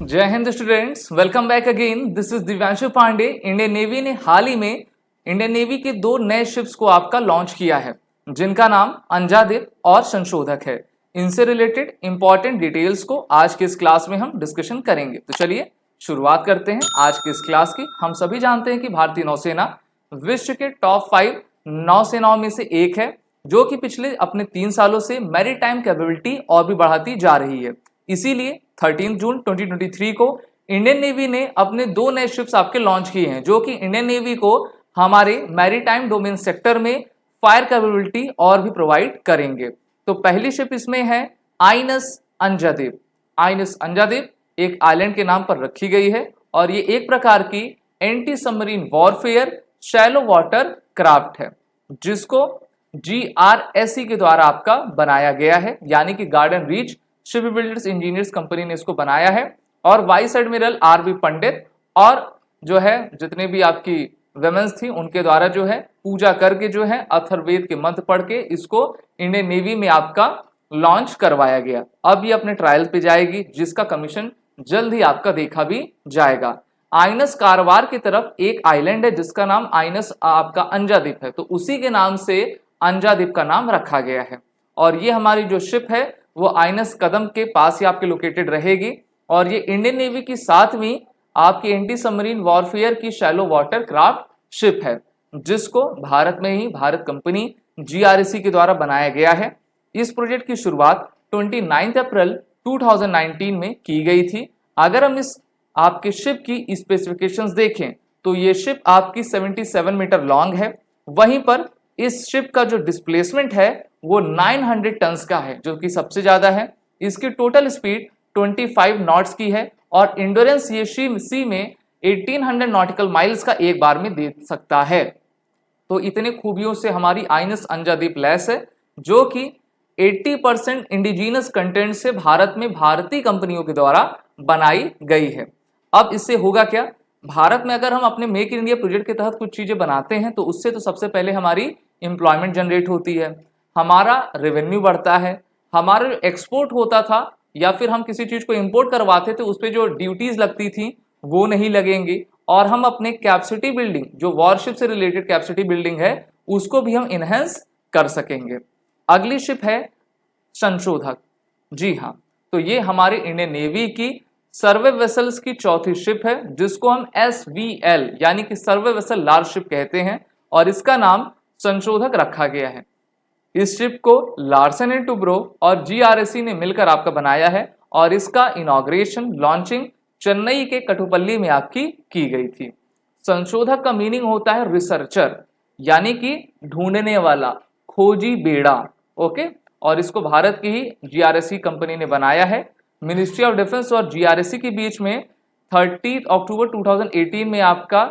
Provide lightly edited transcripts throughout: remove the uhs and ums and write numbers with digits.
जय Hind students, welcome back again. This is Divyanshu Pandey. Indian navy ने हाल ही में इंडियन नेवी के दो नए शिप्स को आपका लॉन्च किया है, जिनका नाम अंजादिप और संशोधक है। इनसे रिलेटेड इंपॉर्टेंट डिटेल्स को आज के इस क्लास में हम डिस्कशन करेंगे। तो चलिए शुरुआत करते हैं आज की इस क्लास की। हम सभी जानते हैं कि भारतीय नौसेना विश्व के टॉप 5 नौसेनाओं में से एक है, जो कि पिछले अपने 3 सालों से मैरीटाइम कैपेबिलिटी और भी बढ़ाती जा रही है। इसीलिए 13 जून 2023 को इंडियन नेवी ने अपने दो नए शिप्स आपके लॉन्च किए हैं, जो कि इंडियन नेवी को हमारे मैरीटाइम डोमेन सेक्टर में फायर कैपेबिलिटी और भी प्रोवाइड करेंगे। तो पहली शिप इसमें है आईएनएस अंजादिप। आईएनएस अंजादिप एक आइलैंड के नाम पर रखी गई है और ये एक प्रकार की anti submarine warfare shallow water craft है, जिसको GRSE के द्वारा आपका बनाया गया है, यानी कि garden reach ship builders engineers company ने इसको बनाया है। और वाइस एडमिरल RV पंडित और जो है जितने भी आपकी वेमेंस थी उनके द्वारा जो है पूजा करके जो है अथर्ववेद के मंत्र पढ़ के इसको इंडियन नेवी में आपका लॉन्च करवाया गया। अब ये अपने ट्रायल पे जाएगी, जिसका कमीशन जल्द ही आपका देखा भी जाएगा। आईएनएस कारवार की तरफ एक आइलैंड है जिसका नाम आईएनएस आपका अंजादिप है, तो उसी के नाम से अंजादिप का नाम रखा गया है। और ये हमारी जो शिप है वो आईएनएस कदम के पास ही आपके लोकेटेड रहेगी और ये इंडियन नेवी की 7वीं आपकी एंटी सबमरीन वॉरफेयर की शैलो वाटर क्राफ्ट शिप है, जिसको भारत में ही भारत कंपनी GRSE के द्वारा बनाया गया है। इस प्रोजेक्ट की शुरुआत 29 अप्रैल 2019 में की गई थी। अगर हम इस आपके शिप की स्पेसिफिकेशंस देखें तो ये शिप आपकी 77 मीटर लॉन्ग है। वहीं पर इस शिप का जो डिस्प्लेसमेंट है वो 900 टन्स का है, जो कि सबसे ज्यादा है। इसकी टोटल स्पीड 25 नॉट्स की है और इंड्योरेंस ये सी में 1800 नॉटिकल माइल्स का एक बार में दे सकता है। तो इतने खूबियों से हमारी आईएनएस अंजादिप लैस है, जो कि 80% इंडिजीनस कंटेंट से भारत में भारतीय कंपनियों के द्वारा बनाई गई है। अब इससे होगा क्या, भारत में अगर हम अपने मेक इन इंडिया प्रोजेक्ट के तहत कुछ चीजें बनाते हैं तो उससे तो सबसे पहले हमारी एम्प्लॉयमेंट जनरेट होती है, हमारा रेवेन्यू बढ़ता है, हमारा जो एक्सपोर्ट होता था या फिर हम किसी चीज को इंपोर्ट करवाते थे उस पर जो ड्यूटीज लगती थी वो नहीं लगेंगी और हम अपने कैपेसिटी बिल्डिंग जो वॉरशिप से रिलेटेड कैपेसिटी बिल्डिंग है उसको भी हम इनहेंस कर सकेंगे। अगली शिप है संशोधक। जी हाँ, तो ये हमारे इंडियन नेवी की सर्वे वेसल्स की चौथी शिप है, जिसको हम SVL यानी कि सर्वे वेसल लार्ज शिप कहते हैं और इसका नाम संशोधक रखा गया है। इस शिप को लार्सन एंड टुब्रो और GRSE ने मिलकर आपका बनाया है और इसका इनॉग्रेशन लॉन्चिंग चेन्नई के कटुपल्ली में आपकी की गई थी। संशोधक का मीनिंग होता है रिसर्चर, यानी कि ढूंढने वाला, खोजी बेड़ा। ओके, और इसको भारत की ही GRSE कंपनी ने बनाया है। मिनिस्ट्री ऑफ डिफेंस और GRSE के बीच में 30 अक्टूबर 2018 में आपका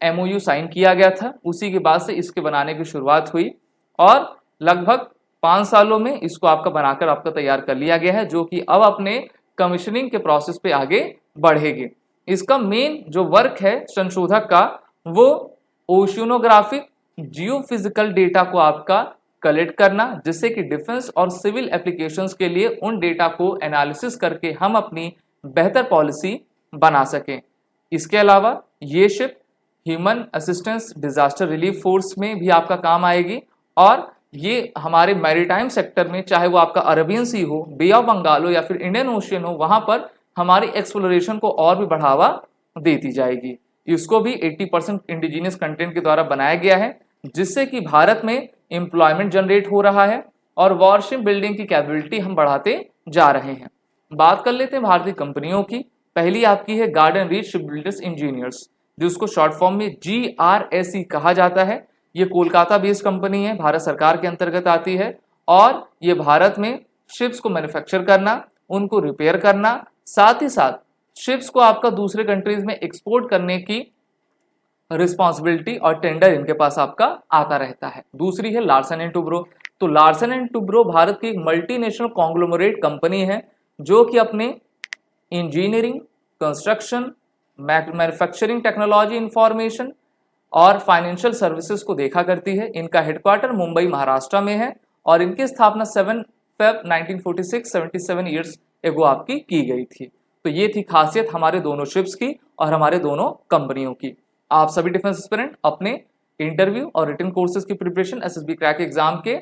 MOU साइन किया गया था। उसी के बाद से इसके बनाने की शुरुआत हुई और लगभग 5 सालों में इसको आपका बनाकर आपका तैयार कर लिया गया है, जो कि अब अपने कमीशनिंग के प्रोसेस पे आगे बढ़ेगी। इसका मेन जो वर्क है संशोधक का वो ओशियोनोग्राफिक जियोफिजिकल डेटा को आपका कलेक्ट करना, जिससे कि डिफेंस और सिविल एप्लीकेशंस के लिए उन डेटा को एनालिसिस करके हम अपनी बेहतर पॉलिसी बना सकें। इसके अलावा ये ship human assistance disaster relief force में भी आपका काम आएगी और ये हमारे मैरीटाइम सेक्टर में, चाहे वो आपका अरेबियन सी हो, बे ऑफ बंगाल हो या फिर इंडियन ओशियन हो, वहां पर हमारी एक्सप्लोरेशन को और भी बढ़ावा देती जाएगी। इसको भी 80% इंडिजीनियस कंटेंट के द्वारा बनाया गया है, जिससे कि भारत में एम्प्लॉयमेंट जनरेट हो रहा है और वॉरशिप बिल्डिंग की कैपेबिलिटी हम बढ़ाते जा रहे हैं। बात कर लेते हैं भारतीय कंपनियों की। पहली आपकी है garden reach ship builders engineers, जिसको शॉर्ट फॉर्म में GRSE कहा जाता है। ये कोलकाता बेस्ड कंपनी है, भारत सरकार के अंतर्गत आती है और ये भारत में शिप्स को मैन्युफैक्चर करना, उनको रिपेयर करना, साथ ही साथ शिप्स को आपका दूसरे कंट्रीज में एक्सपोर्ट करने की रिस्पॉन्सिबिलिटी और टेंडर इनके पास आपका आता रहता है। दूसरी है लार्सन एंड टुब्रो। तो लार्सन एंड टुब्रो भारत की एक मल्टीनेशनल कॉन्ग्लोमरेट कंपनी है, जो कि अपने engineering, construction, manufacturing technology, information और फाइनेंशियल सर्विसेज को देखा करती है। इनका हेडक्वार्टर मुंबई महाराष्ट्र में है और इनकी स्थापना 7 Feb 1946 77 ईयर्स एगो आपकी की गई थी। तो ये थी खासियत हमारे दोनों शिप्स की और हमारे दोनों कंपनियों की। आप सभी डिफेंस एस्पिरेंट अपने इंटरव्यू और रिटन कोर्सेज की प्रिपरेशन एसएसबी क्रैक एग्जाम के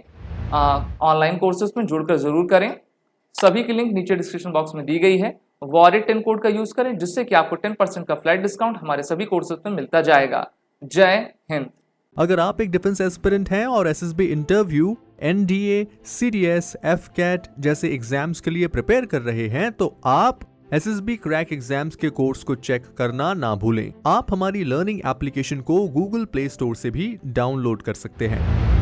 ऑनलाइन कोर्सेज में जुड़कर जरूर करें। सभी की लिंक नीचे डिस्क्रिप्शन बॉक्स में दी गई है। वॉरिट 10 कोड का यूज करें जिससे कि आपको 10% का फ्लैट डिस्काउंट हमारे सभी कोर्सेज में मिलता जाएगा। जय हिंद। अगर आप एक डिफेंस एस्पिरेंट हैं और SSB interview, NDA, CDS, AFCAT जैसे एग्जाम्स के लिए प्रिपेयर कर रहे हैं तो आप एसएसबी क्रैक एग्जाम्स के कोर्स को चेक करना ना भूलें। आप हमारी लर्निंग एप्लीकेशन को गूगल प्ले स्टोर से भी डाउनलोड कर सकते हैं।